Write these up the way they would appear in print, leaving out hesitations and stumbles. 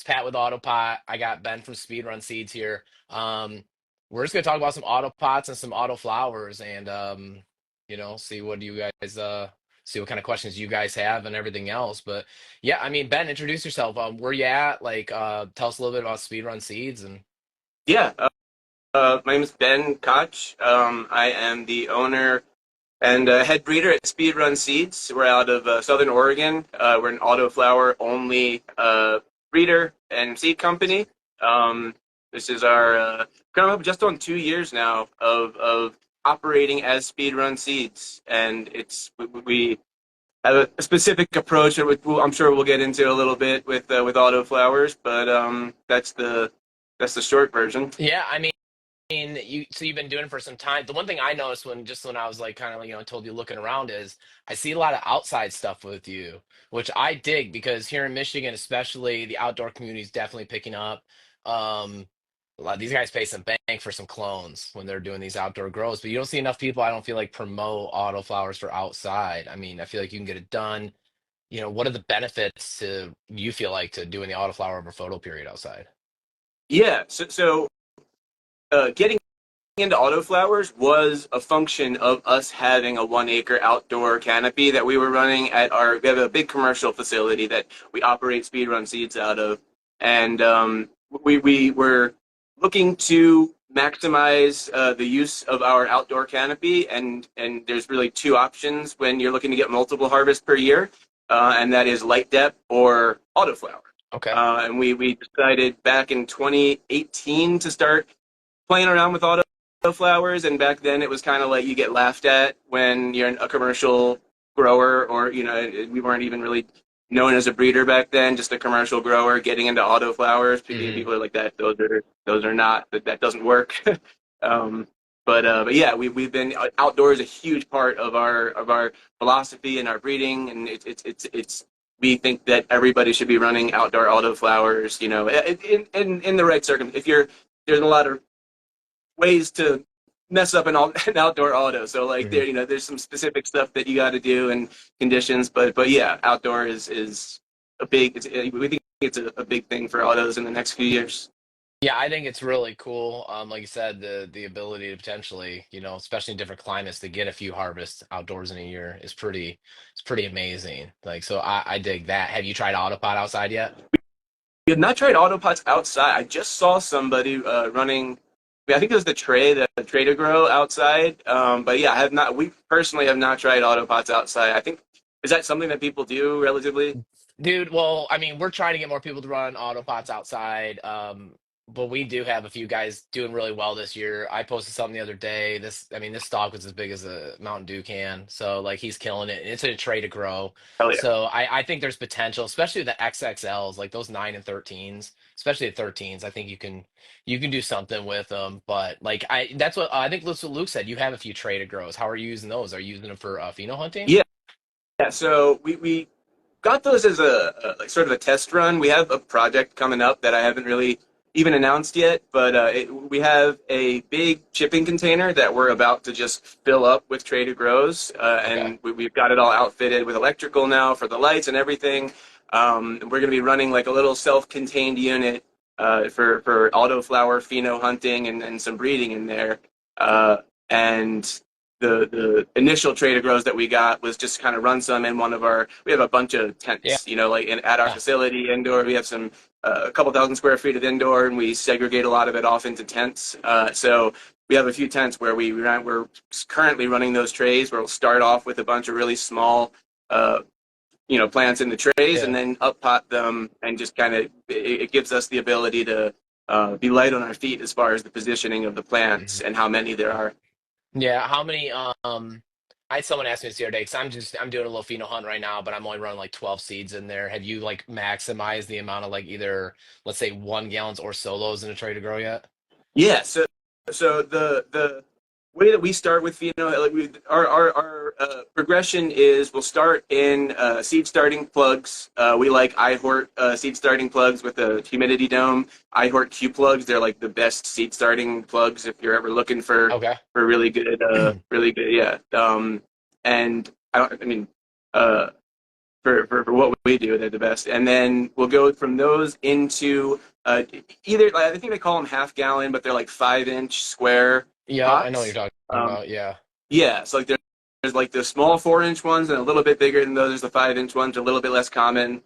Pat with AutoPot. I got Ben from Speedrun Seeds here. We're just gonna talk about some AutoPots and some Autoflowers, and see what you guys see what kind of questions you guys have and everything else. But yeah, I mean, Ben, introduce yourself. Where you at? Like, tell us a little bit about Speedrun Seeds and Yeah, my name is Ben Koch. I am the owner and head breeder at Speedrun Seeds. We're out of Southern Oregon. We're an autoflower only breeder and seed company. This is our coming up just on 2 years now of operating as Speedrun Seeds, and we have a specific approach that I'm sure we'll get into a little bit with autoflowers, but that's the short version. yeah, I mean, you've been doing it for some time. The one thing I noticed when I was like kind of told you looking around is I see a lot of outside stuff with you, which I dig because here in Michigan, especially the outdoor community is definitely picking up. Um, a lot these guys pay some bank for some clones when they're doing these outdoor grows, but you don't see enough people. I don't feel like promote autoflowers for outside. I mean, I feel like you can get it done. What are the benefits to you feel like to doing the autoflower over photo period outside? Yeah, so getting into autoflowers was a function of us having a 1 acre outdoor canopy that we were running at we have a big commercial facility that we operate Speedrun Seeds out of. And we were looking to maximize the use of our outdoor canopy. And there's really two options when you're looking to get multiple harvests per year, and that is light depth or autoflower. Okay. And we decided back in 2018 to start playing around with autoflowers, and back then it was kind of like you get laughed at when you're a commercial grower, or we weren't even really known as a breeder back then, just a commercial grower getting into autoflowers. Hmm. People are like that. Those are not that doesn't work. um, but yeah, we've been outdoors a huge part of our philosophy and our breeding, and it's we think that everybody should be running outdoor autoflowers. In the right circum. If you're There's a lot of ways to mess up an outdoor auto. So like there's some specific stuff that you got to do and conditions, but yeah, outdoor is a big. We think it's a big thing for autos in the next few years. Yeah, I think it's really cool. Like you said, the ability to potentially, especially in different climates, to get a few harvests outdoors in a year is pretty amazing. Like, so I dig that. Have you tried Autopot outside yet? We have not tried autopots outside. I just saw somebody running. I think it was the tray to grow outside. But yeah, I have not. We personally have not tried autopots outside. I think is that something that people do relatively? Dude, well, I mean, we're trying to get more people to run Autopots outside. But we do have a few guys doing really well this year. I posted something the other day. I mean, this stalk was as big as a Mountain Dew can. So like he's killing it. It's in a tray to grow. Hell yeah. So I think there's potential, especially the XXLs, like those 9 and 13s, especially the 13s. I think you can do something with them. But like that's what I think that's what Luke said. You have a few tray to grows. How are you using those? Are you using them for pheno hunting? Yeah. Yeah. So we got those as like sort of a test run. We have a project coming up that I haven't really even announced yet, but we have a big shipping container that we're about to just fill up with Trader Grows, Okay. and we've got it all outfitted with electrical now for the lights and everything. We're going to be running like a little self-contained unit for autoflower pheno hunting and some breeding in there. And the initial Trader Grows that we got was just kind of run some in one of our. We have a bunch of Yeah. tents, like at our facility indoor. We have a couple thousand square feet of indoor, and we segregate a lot of it off into tents. So we have a few tents where we're currently running those trays. Where we'll start off with a bunch of really small, uh, plants in the trays, and Yeah. then up pot them, and just kind of it gives us the ability to be light on our feet as far as the positioning of the plants Mhm. and how many there are. Yeah, how many I had someone ask me this the other day because I'm doing a little pheno hunt right now, but I'm only running like 12 seeds in there. Have you like maximized the amount of like either let's say 1 gallons or solos in a tray to grow yet? Yeah, so the way that we start with like our progression is we'll start in seed starting plugs. We like iHort seed starting plugs with a humidity dome. iHort Q plugs, they're like the best seed starting plugs if you're ever looking Okay. for really good, yeah. And I don't I mean uh for what we do. They're the best. And then we'll go from those into either, I think they call them half gallon, but they're like 5-inch square Yeah, I know what you're pots. talking Um, about. Yeah. yeah, so like there's like the small 4-inch ones and a little bit bigger than those. There's the 5-inch ones, a little bit less common.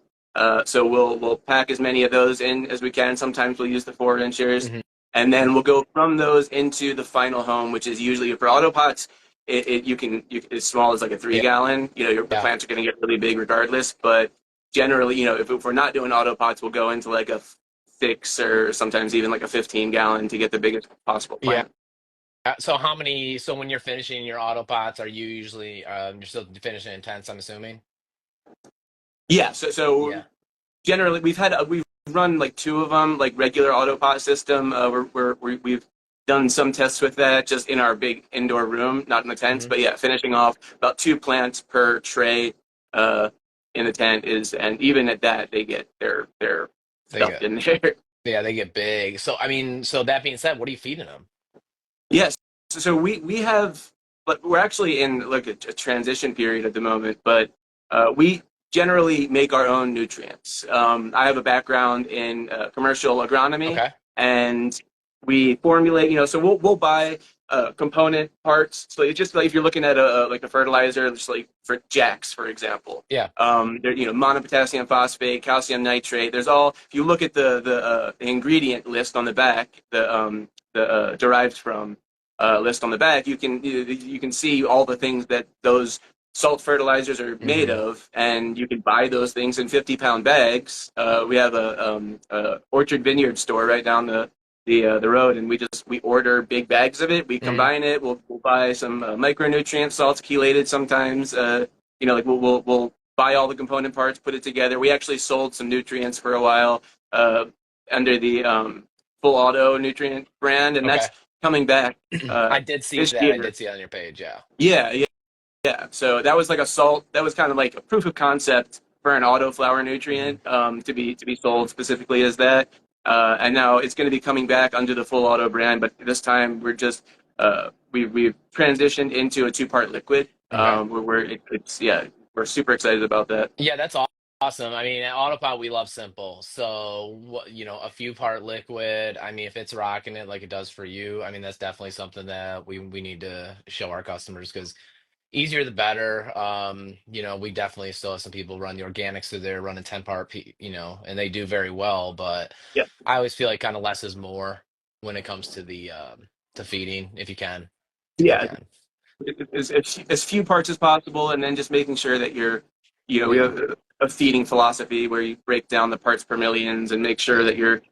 So we'll pack as many of those in as we can. Sometimes we'll use the 4-inchers, Hmm. and then we'll go from those into the final home, which is usually for AutoPots. You as small as like a three Yeah. gallon. The Yeah. plants are going to get really big regardless. But generally, if we're not doing AutoPots, we'll go into like a 6 or sometimes even like a 15-gallon to get the biggest possible Yeah. plant. So how many? So when you're finishing your auto pots, are you usually you're still finishing in tents? I'm assuming. Yeah. So Yeah. generally we've run like two of them, like regular AutoPot system. We've done some tests with that just in our big indoor room, not in the tents. Hmm. But yeah, finishing off about two plants per tray uh, in the tent is, and even at that, they get their They stuff get in there. yeah, they get big. So I mean, so that being said, what are you feeding them? Yes. So we have, but we're actually in like a transition period at the moment. But we generally make our own nutrients. I have a background in commercial agronomy, Okay. and we formulate. So we'll buy component parts. So it's just like if you're looking at like a fertilizer, just like for Jax, for example. Yeah. There, monopotassium phosphate, calcium nitrate. There's all. If you look at the ingredient list on the back, the derived from list on the back, you can see all the things that those salt fertilizers are made Hmm. of, and you can buy those things in 50-pound bags. We have a orchard vineyard store right down the road, and we order big bags of it. We Hmm. combine it. We'll buy some micronutrient salts, chelated sometimes. Like we'll buy all the component parts, put it together. We actually sold some nutrients for a while uh, under the Full Auto Nutrient brand, and Okay. that's coming back I did see this that. I year. did see that on your page. Yeah. Yeah, yeah, yeah. So that was like a salt. That was kind of like a proof of concept for an autoflower Hmm. nutrient to be sold specifically as that. And now it's going to be coming back under the Full Auto brand, but this time we've transitioned into a two-part liquid. Okay. It's yeah, we're super excited about that. Yeah, that's awesome. I mean, at Autopot, we love simple. So, a few part liquid. I mean, if it's rocking it like it does for you, I mean, that's definitely something that we need to show our customers because easier the better. We definitely still have some people run the organics through there, running 10 part, and they do very well. But Yeah, I always feel like kind of less is more when it comes to the to feeding, if you yeah. can. As few parts as possible, and then just making sure that we Yeah. have a feeding philosophy where you break down the parts per millions and make sure Yeah. that you're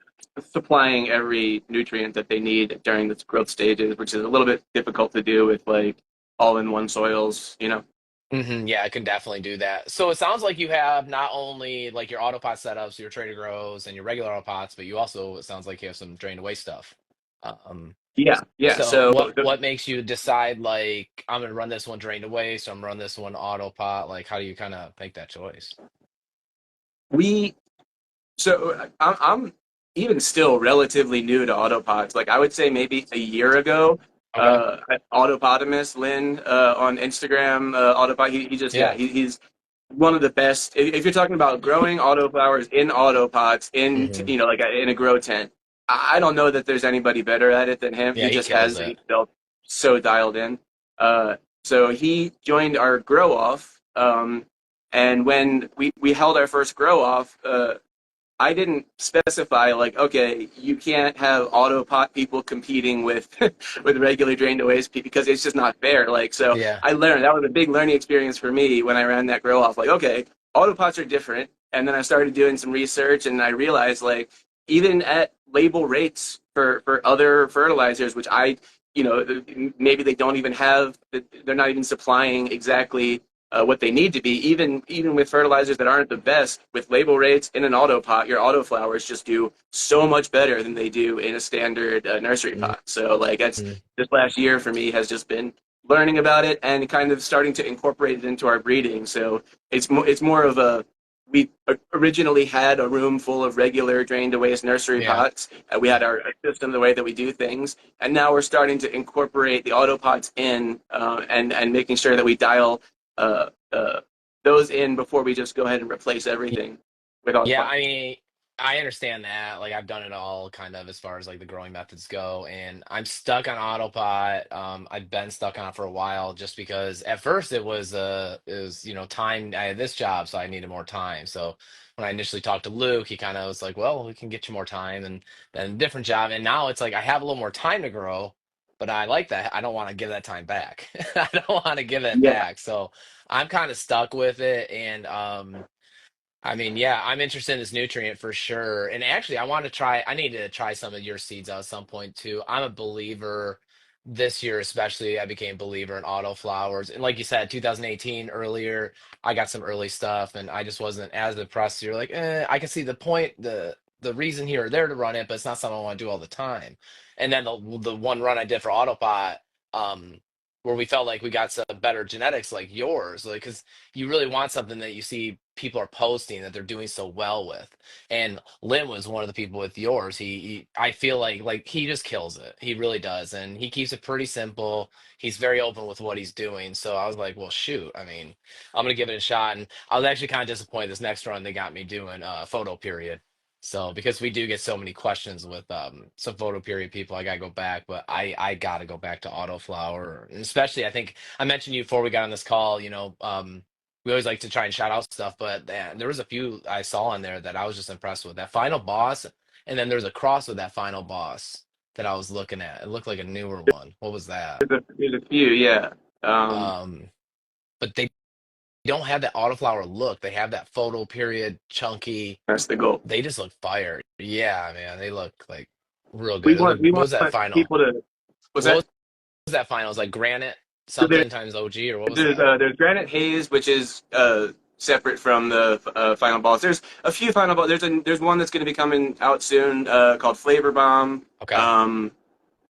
supplying every nutrient that they need during the growth stages, which is a little bit difficult to do with like all-in-one soils. Yeah, I can definitely do that. So it sounds like you have not only like your autopot setups, your trader grows, and your regular autopots, but you also it sounds like you have some drain away stuff. Um, Yeah, yeah. so So what makes you decide like I'm gonna run this one drained away, so I'm gonna run this one autopot? Like how do you kind of make that choice? we I'm even still relatively new to autopods. Like I would say maybe a year ago, Okay. Autopotamus Lynn on Instagram, Autopod. He just yeah Yeah. he's one of the best. If you're talking about growing autoflowers in autopots in Hmm. like in a grow tent, I don't know that there's anybody better at it than him. Yeah, He he just kills has it. himself so dialed in. So he joined our grow off. And when we held our first grow off, I didn't specify like, okay, you can't have autopot people competing with with regular drained away because it's just not fair. Like, so Yeah. I learned that was a big learning experience for me when I ran that grow off. Like, okay, autopots are different, and then I started doing some research, and I realized like even at label rates for other fertilizers, which maybe they don't even have, they're not even supplying exactly what they need to be. Even with fertilizers that aren't the best, with label rates in an auto pot, your auto flowers just do so much better than they do in a standard nursery pot. So like that's Mhm. this last year for me has just been learning about it and kind of starting to incorporate it into our breeding. So it's more of a we originally had a room full of regular drained to waste nursery Yeah. pots. We had our system, the way that we do things, and now we're starting to incorporate the auto pots in and making sure that we dial uh, uh, those in before we just go ahead and replace everything with Yeah, AutoPot. I mean, I understand that. Like I've done it all kind of as far as like the growing methods go, and I'm stuck on Autopot. I've been stuck on it for a while just because at first it was time. I had this job, so I needed more time. So when I initially talked to Luke, he kind of was like, "Well, we can get you more time," and then a different job. And now it's like I have a little more time to grow, but I like that. I don't want to give that time back. I don't want to give it Yeah, back. So I'm kind of stuck with it, and I mean, yeah, I'm interested in this nutrient for sure. And actually, I need to try some of your seeds out at some point too. I'm a believer this year, especially, I became a believer in autoflowers. And like you said, 2018 earlier, I got some early stuff and I just wasn't as impressed. You're like, I can see the point, the reason here or there to run it, but it's not something I want to do all the time. And then the one run I did for Autopot, um, where we felt like we got some better genetics like yours, like because you really want something that you see people are posting that they're doing so well with. And Lynn was one of the people with yours. I feel like he just kills it. He really does, and he keeps it pretty simple. He's very open with what he's doing. So I was like, well, shoot. I mean, I'm gonna give it a shot. And I was actually kind of disappointed this next run they got me doing photo period. So because we do get so many questions with some photo period people, I gotta go back, but I gotta go back to autoflower, and especially I think I mentioned you before we got on this call. We always like to try and shout out stuff, but there was a few I saw on there that I was just impressed with. That final boss, and then there's a cross with that final boss that I was looking at. It looked like a newer one. What was that? there's a few. Yeah, um, Um, but they don't have that autoflower look. They have that photo period chunky. that's the goal. They just look fire. Yeah, man, they look like real We good. want we What want was that final? people to. Was What that? was that final? It was like granite So something times OG or what was there's that? there's Granite Haze, which is separate from the final boss. There's a few final boss. There's one that's going to be coming out soon called Flavor Bomb. Okay, Um,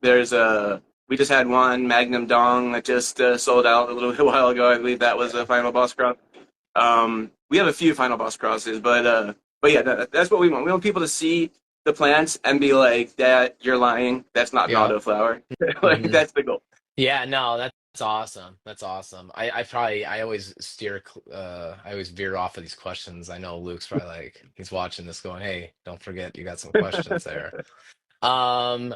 there's a we just had one Magnum Dong that just sold out a little while ago. I believe that was a final boss cross. We have a few final boss crosses, but yeah, that's what we want. We want people to see the plants and be like, "That you're lying. That's not an yeah. autoflower." Like Hmm. that's the goal. Yeah, no, that's awesome. That's awesome. I always I always veer off of these questions. I know Luke's probably like he's watching this going, "Hey, don't forget you got some questions there." Um,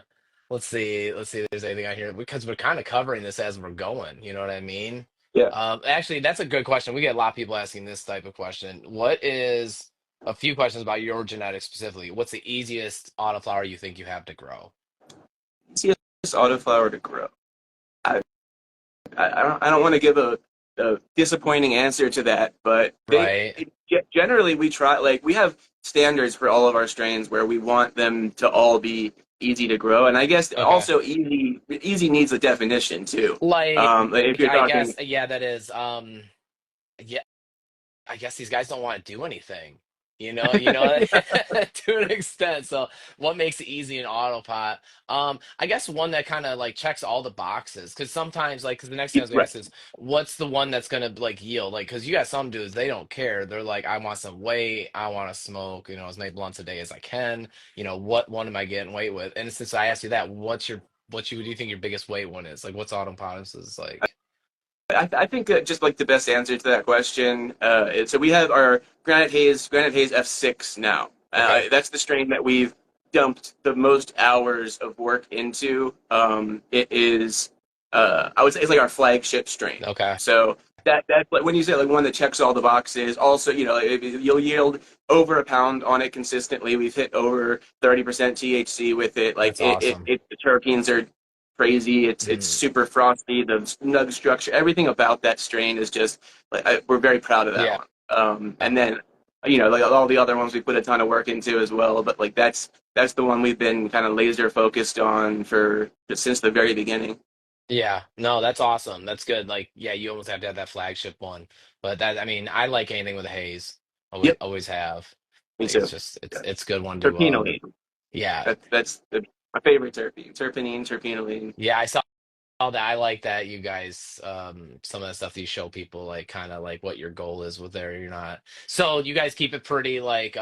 let's see if there's anything out here because we're kind of covering this as we're going, you know what I mean? Yeah. Actually, that's a good question. We get a lot of people asking this type of question. What is a few questions about your genetics specifically? What's the easiest autoflower you think you have to grow? Easiest autoflower to grow. I I don't want to give a disappointing answer to that, but Right? generally we try like we have standards for all of our strains where we want them to all be easy to grow, and I guess Okay. also easy needs a definition too. Like, Like if you're I talking guess, yeah, that is, yeah, I guess these guys don't want to do anything, to an extent. So, what makes it easy in Autopot? I guess one that kind of like checks all the boxes, because sometimes, like, because the next thing I was gonna right, ask is, what's the one that's gonna like yield? Like, because you got some dudes, they don't care. They're like, I want some weight, I want to smoke, as many blunts a day as I can. What one am I getting weight with? And since I asked you that, what do you think your biggest weight one is? Like, what's Autopot is like? I think that just like the best answer to that question. So we have our Granite Haze F6 now. Okay. That's the strain that we've dumped the most hours of work into. It is, I would say, it's like our flagship strain. Okay. So that's like when you say like one that checks all the boxes. Also, you'll yield over a pound on it consistently. We've hit over 30% THC with it. Like That's awesome. the terpenes are crazy. It's Mm, super frosty. The snug structure, everything about that strain is just like we're very proud of that yeah. one. And then like all the other ones we put a ton of work into as well. But like that's the one we've been kind of laser focused on for since the very beginning. Yeah. No, that's awesome. That's good. Like, yeah, you almost have to have that flagship one. But I mean, I like anything with a haze. Always, Yep, always have. me Like, it's too. just, Yeah. it's a good one to, Terpenoline. yeah. My favorite terpene. Terpenoline. Yeah, I saw that. I like that you guys, some of the stuff that you show people, like, kind of like what your goal is with there. You're not. So you guys keep it pretty, like,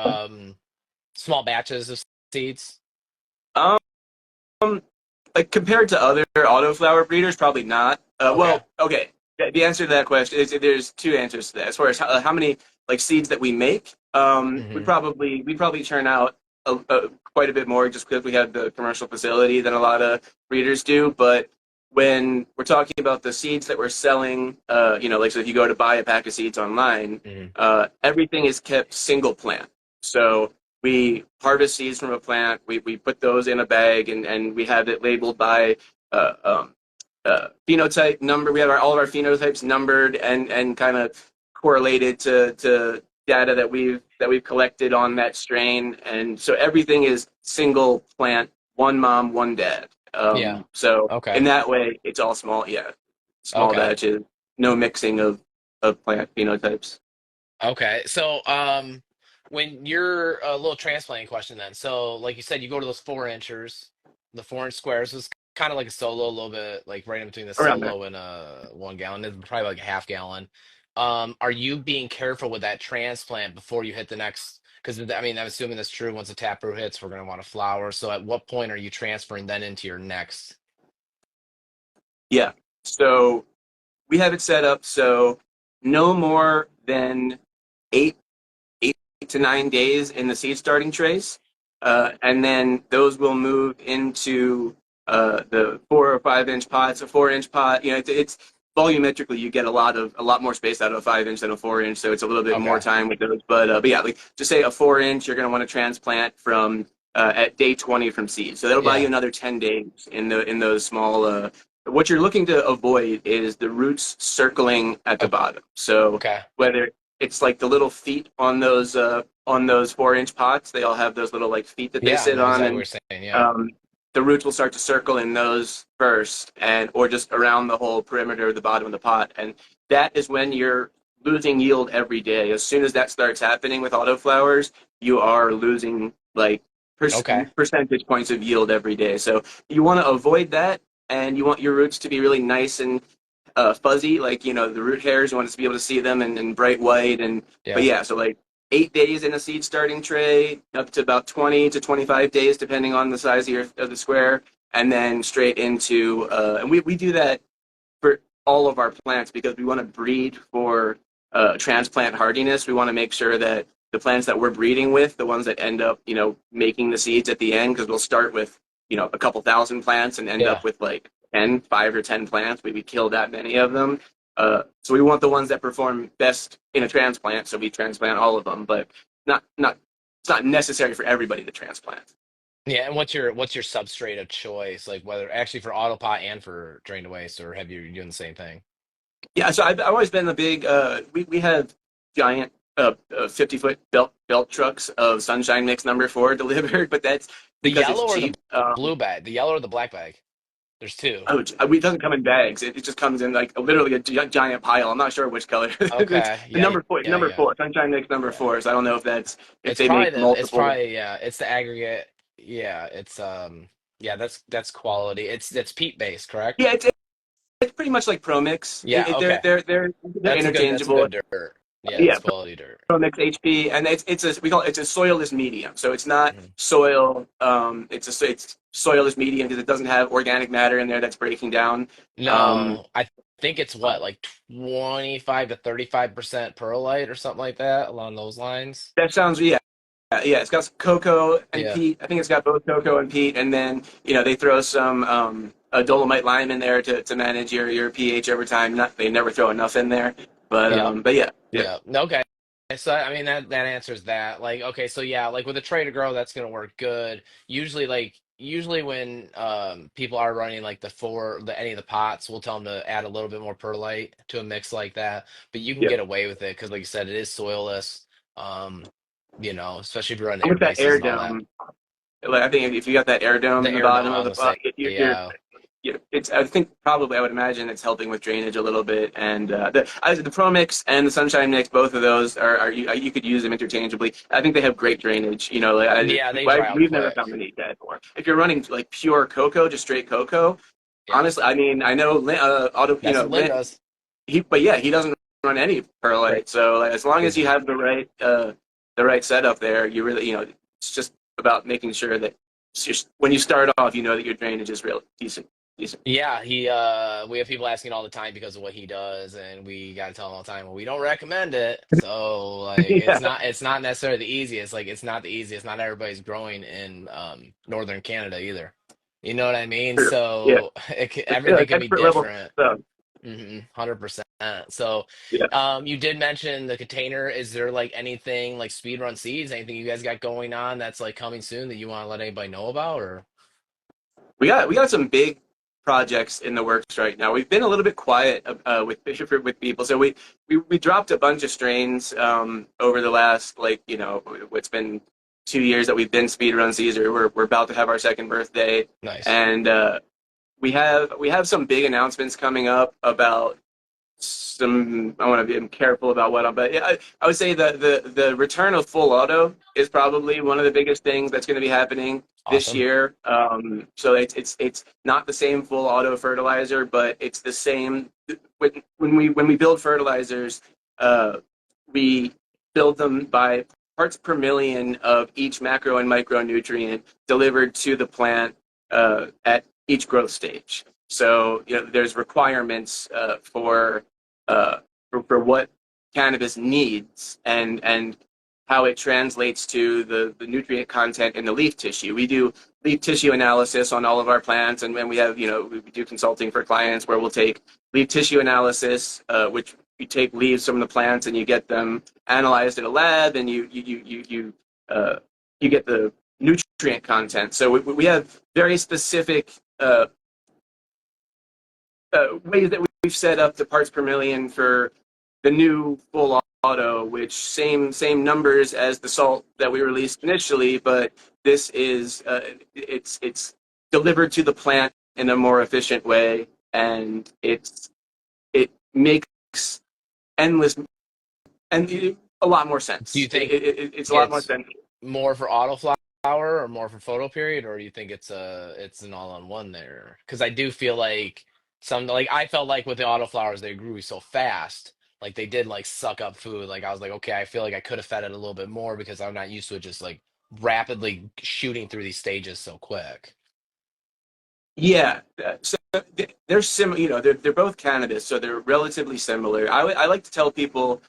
small batches of seeds? Um, like compared to other autoflower breeders, probably not. Okay. Okay. The answer to that question is there's two answers to that. As far as how many like seeds that we make, Hmm. we probably churn out quite a bit more just because we have the commercial facility than a lot of breeders do. But when we're talking about the seeds that we're selling, like so if you go to buy a pack of seeds online, Hmm. everything is kept single plant. So we harvest seeds from a plant, we put those in a bag, and we have it labeled by uh, um, phenotype number. We have all of our phenotypes numbered and kind of correlated to data that we've collected on that strain, and so everything is single plant, one mom, one dad. Yeah. So Okay. in that way, it's all small. Yeah, small Okay. batches, no mixing of plant phenotypes. Okay. So, when you're a little transplanting question then. So, like you said, you go to those 4 inchers, the 4 inch squares is kind of like a solo, a little bit like right in between the Around there. solo and a 1 gallon. It's probably like a half gallon. Are you being careful with that transplant before you hit the next? Because I mean, I'm assuming that's true. Once the taproot hits, we're going to want a flower. So, at what point are you transferring then into your next? Yeah. So we have it set up so no more than eight 8 to 9 days in the seed starting trays, and then those will move into the 4 or 5 inch pots. A 4 inch pot, it's volumetrically you get a lot more space out of a 5 inch than a 4 inch, so it's a little bit more Okay. time with those. But yeah, like just say a 4 inch, you're going to want to transplant from at day 20 from seed, so that'll buy you Yeah. another 10 days in those small. What you're looking to avoid is the roots circling at the bottom. So Okay. whether it's like the little feet on those 4 inch pots. They all have those little like feet that they Yeah. I sit know on, exactly what and you're saying. Yeah. um, the roots will start to circle in those first, and or just around the whole perimeter of the bottom of the pot, and that is when you're losing yield every day. As soon as that starts happening with autoflowers, you are losing like per- Okay. percentage points of yield every day. So you want to avoid that, and you want your roots to be really nice and fuzzy, like the root hairs. You want us to be able to see them and bright white, and but Yeah. yeah, so like 8 days in a seed starting tray, up to about 20 to 25 days, depending on the size of the square, and then straight into and we do that for all of our plants because we want to breed for transplant hardiness. We want to make sure that the plants that we're breeding with, the ones that end up, making the seeds at the end, because we'll start with, a couple thousand plants and end Yeah. up with like 5 or 10 plants. We kill that many of them. So we want the ones that perform best in a transplant. So we transplant all of them, but not it's not necessary for everybody to transplant. Yeah, and what's your substrate of choice? Like whether actually for autopot and for drain to waste, or have you doing the same thing? Yeah, so I've always been the big. We have giant 50-foot belt trucks of Sunshine Mix number 4 delivered, but that's The because it's yellow or the cheap. blue bag? The yellow or the black bag? There's two. It doesn't come in bags. It just comes in like literally a giant pile. I'm not sure which color. It's Okay. the Yeah, number 4, yeah, number yeah, 4, Sunshine Mix number yeah. 4. So I don't know if It's they probably make the it's multiple. probably yeah, it's the aggregate. Yeah, it's yeah, that's quality. It's peat based, correct? Yeah, it's pretty much like Pro Mix. Yeah, okay. They're That's a interchangeable. good dirt. Yeah, Yeah, that's quality dirt. Mix HP, and it's a soilless medium. So it's not Mhm. soil. It's soilless medium because it doesn't have organic matter in there that's breaking down. Um, No, I think it's what, like 25 to 35% perlite or something like that along those lines. that sounds yeah. Yeah, it's got some cocoa and Yeah. peat. I think it's got both cocoa and peat, and then they throw some a dolomite lime in there to manage your pH over time. Not they never throw enough in there, Yep. but yeah, yeah, Yeah. Okay. So I mean that answers that. Like, okay, so yeah, like with a tray to grow, that's gonna work good. Usually when people are running like any of the pots, we'll tell them to add a little bit more perlite to a mix like that. But you can yeah. get away with it because, like you said, it is soilless. Um, especially if you're running And air with that bases air and all that. dome, like, I think if you got that air dome The in the air dome, bottom I of was the gonna pot, say, you're yeah. it's I think probably I would imagine it's helping with drainage a little bit, and the Pro Mix and the Sunshine Mix, both of those are you could use them interchangeably. I think they have great drainage. Yeah, they dry out We've never quick. found the need that for. If you're running like pure cocoa, just straight cocoa, Yeah. honestly, I mean, I know That's what Lynn does. but yeah, he doesn't run any Great. perlite. So like, as long Good as you dude. have the right setup there, you really it's just about making sure that when you start off, you know that your drainage is real decent. Yeah, we have people asking all the time because of what he does, and we gotta tell them all the time, well, we don't recommend it. So like Yeah, it's not necessarily the easiest. Like it's not the easiest. Not everybody's growing in northern Canada either. You know what I mean? true. Yeah, So yeah, everything like can be expert level different. stuff. 100%. So Yeah, you did mention the container. Is there like anything like Speedrun Seeds, anything you guys got going on that's like coming soon that you want to let anybody know about or we got some big projects in the works right now. We've been a little bit quiet with people, so we dropped a bunch of strains over the last what's been 2 years that we've been Speedrun Caesar. We're about to have our second birthday, nice? and we have some big announcements coming up about some. I want to be careful about what I'm, but yeah, I would say the return of full auto is probably one of the biggest things that's going to be happening this Awesome. year. So it's not the same full auto fertilizer, but it's the same. When we build fertilizers, uh, we build them by parts per million of each macro and micronutrient delivered to the plant at each growth stage. So there's requirements uh, for what cannabis needs and how it translates to the nutrient content in the leaf tissue. We do leaf tissue analysis on all of our plants, and when we have, we do consulting for clients where we'll take leaf tissue analysis, which you take leaves from the plants and you get them analyzed in a lab, and uh, you get the nutrient content. So we have very specific ways that we've set up the parts per million for the new full auto, which same numbers as the salt that we released initially, but this is it's delivered to the plant in a more efficient way, and it makes endless and a lot more Do you sense. think It's a lot more it's sense. more for Autoflower or more for Photoperiod, or do you think it's an all-on-one there? Because I do feel like some like I felt like with the Autoflowers they grew so fast, like they did like suck up food. Like I was like, okay, I feel like I could have fed it a little bit more because I'm not used to it just like rapidly shooting through these stages so quick. Yeah, so they're similar. They're both cannabis, so they're relatively similar. I like to tell people,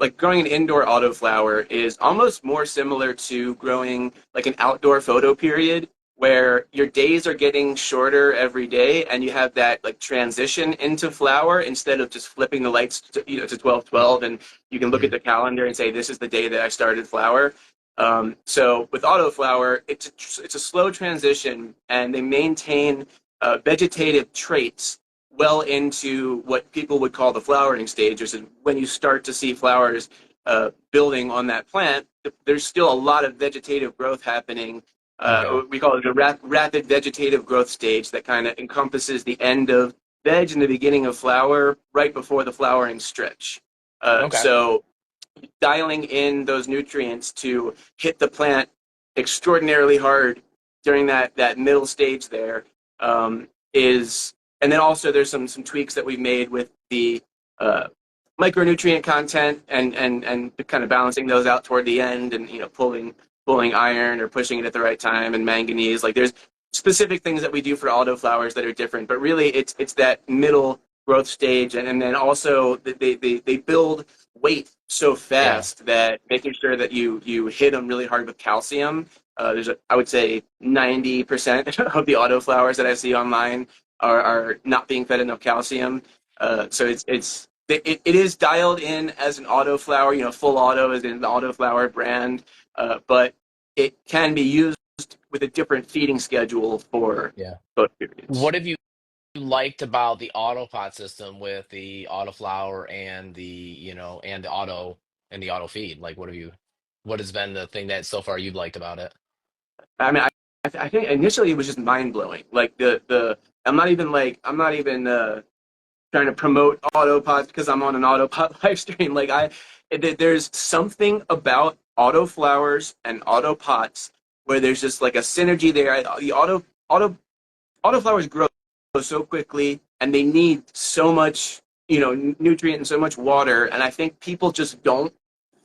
like growing an indoor autoflower is almost more similar to growing like an outdoor photoperiod, where your days are getting shorter every day, and you have that like transition into flower instead of just flipping the lights to 12:12, and you can look at Mhm. the calendar and say this is the day that I started flower. So with autoflower, it's a slow transition, and they maintain vegetative traits well into what people would call the flowering stage, which is when you start to see flowers building on that plant. There's still a lot of vegetative growth happening. Okay. We call it a rapid vegetative growth stage that kind of encompasses the end of veg and the beginning of flower, right before the flowering stretch. Okay. So dialing in those nutrients to hit the plant extraordinarily hard during that middle stage there is, and then also there's some tweaks that we've made with the uh, micronutrient content and kind of balancing those out toward the end, and pulling iron or pushing it at the right time, and manganese. Like there's specific things that we do for autoflowers that are different, but really it's that middle growth stage, and then also they build weight so Yeah. fast that making sure that you hit them really hard with calcium. I would say 90% of the autoflowers that I see online are not being fed enough calcium. So it is dialed in as an autoflower. Full auto is in the autoflower brand, but it can be used with a different feeding schedule for Yeah. both periods. What have you liked about the AutoPot system with the autoflower and the auto feed? Like what has been the thing that so far you've liked about it? I mean, I think initially it was just mind blowing. Like the I'm not even trying to promote Autopots because I'm on an Autopot live stream. There's something about autoflowers and Autopots where there's just like a synergy there. The autoflowers grow so quickly, and they need so much nutrient and so much water, and I think people just don't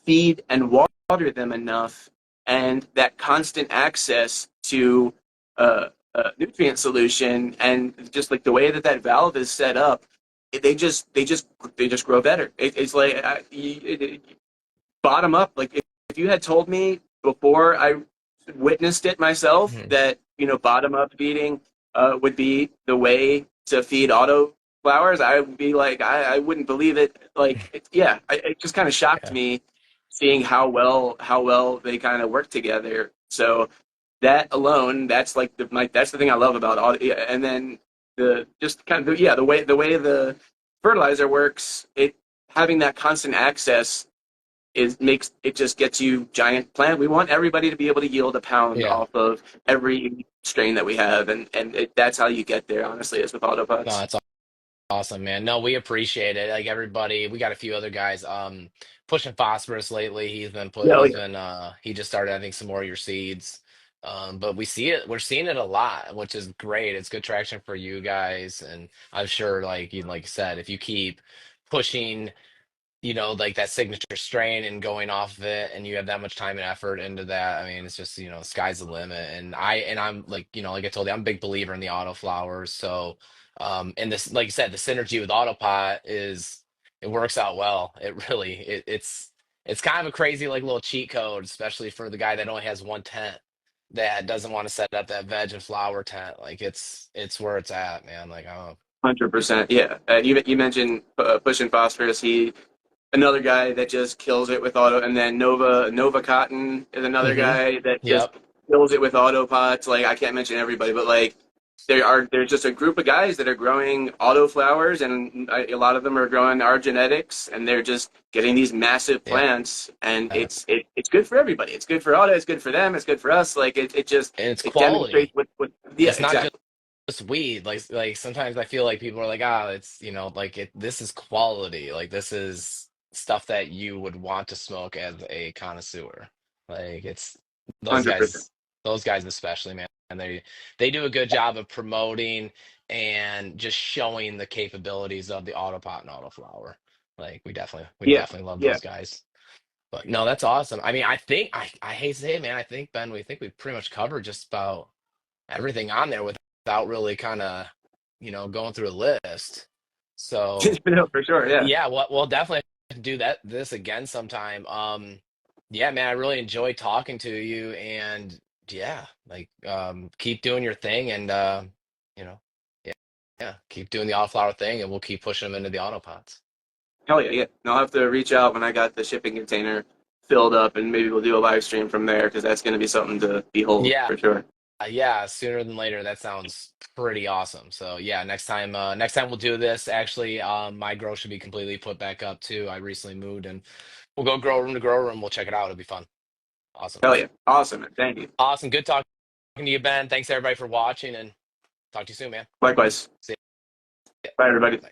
feed and water them enough, and that constant access to uh, nutrient solution, and just like the way that that valve is set up, they just grow better. It's like bottom up. Like if you had told me before I witnessed it myself Mhm. that bottom up feeding would be the way to feed auto flowers, I would be like I wouldn't believe it. Like yeah, it just kind of shocked Yeah. me seeing how well they kind of work together. So that alone, that's the thing I love about auto. Yeah, and then the just kind of yeah the way the fertilizer works, it having that constant access makes it just gets you giant plant. We want everybody to be able to yield a pound Yeah. off of every strain that we have, and that's how you get there. Honestly, is with No, autopots. that's awesome, man. No, we appreciate it. Like everybody, we got a few other guys pushing phosphorus lately. Yeah, oh, yeah, He just started I think some more of your seeds. But we're seeing it a lot, which is great. It's good traction for you guys, and I'm sure like you said, if you keep pushing like that signature strain and going off of it, and you have that much time and effort into that. I mean, it's just, sky's the limit. And I'm like, like I told you, I'm a big believer in the autoflowers. So, and this, like you said, the synergy with AutoPot it works out well. It's kind of a crazy like little cheat code, especially for the guy that only has one tent that doesn't want to set up that veg and flower tent. Like it's where it's at, man. Like, oh, 100%. Yeah, you mentioned pushing phosphorus. Another guy that just kills it with auto, and then Nova Cotton is another mm-hmm. guy that just Yep. kills it with autopots. Like I can't mention everybody, but like there's just a group of guys that are growing autoflowers, and a lot of them are growing our genetics, and they're just getting these massive Yeah. plants, and And it's good for everybody. It's good for auto. It's good for them. It's good for us. Like it just it's it demonstrates quality. what yeah, It's not just exactly. weed. Like sometimes I feel like people are like, ah, it's like this is quality. Like this is stuff that you would want to smoke as a connoisseur. Like it's those 100%. guys, those guys especially, man. And they do a good job of promoting and just showing the capabilities of the Autopot and Autoflower. Like we Yeah, definitely love yeah. those guys. But no, that's awesome. I mean, I think I hate to say it, man. I think Ben, we think we pretty much covered just about everything on there without really kind of, going through a list. So No, for sure. Yeah. yeah, we'll definitely do this again sometime. Yeah, man, I really enjoyed talking to you, and yeah, like keep doing your thing, and you know, yeah, yeah, keep doing the autoflower thing, and we'll keep pushing them into the autopots. Hell yeah, yeah. And I'll have to reach out when I got the shipping container filled up, and maybe we'll do a live stream from there because that's going to be something to behold Yeah, for sure. yeah, sooner than later. That sounds pretty awesome. So yeah, next time we'll do this. Actually, my grow should be completely put back up too. I recently moved, and we'll go grow room to grow room. We'll check it out. It'll be fun. Awesome. Hell yeah. Awesome, man. Thank you. Awesome. Good talking to you, Ben. Thanks everybody for watching, and talk to you soon, man. Likewise. See Bye, everybody. ya.